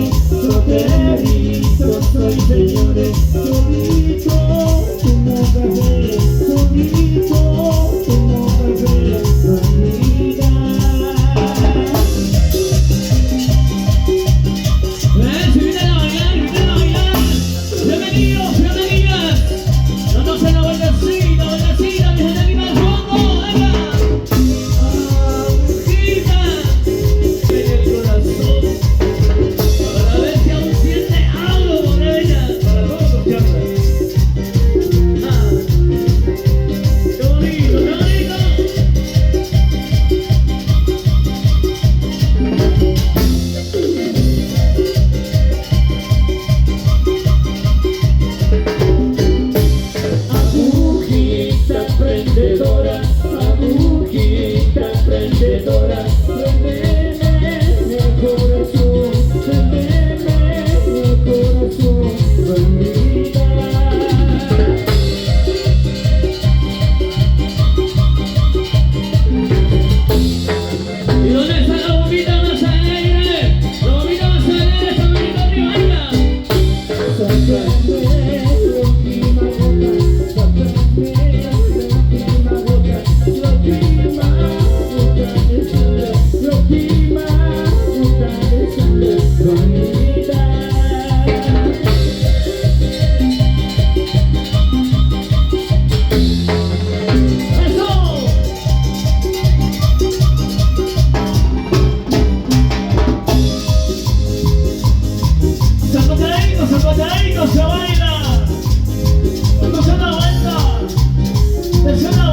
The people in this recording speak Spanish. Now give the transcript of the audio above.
señores, solteritos soy, señores, solito tomo café, solito tomo café, bandida. Si vienen a bailar, vienen a bailar. Bienvenidos, bienvenidas. Vamos a la vueltecita, vueltecita, mi gente aquí más fondo, venga. Agujita en el corazón, para ver si aún siente algo por ella, para todos los charlas. Qué bonito, qué bonito. Agujita prendedora, agujita prendedora, prendeme el corazón, prendeme el corazón, bandida. ¿Y dónde está la bombita más alegre? La bombita más alegre, esa bombita arriba, venga. Sácame la última gota, sácame la última gota, la última gota de sangre, la última gota de sangre, bandida. ¡Eso! Zapatadito, se baila. Vamos a la vuelta. Es una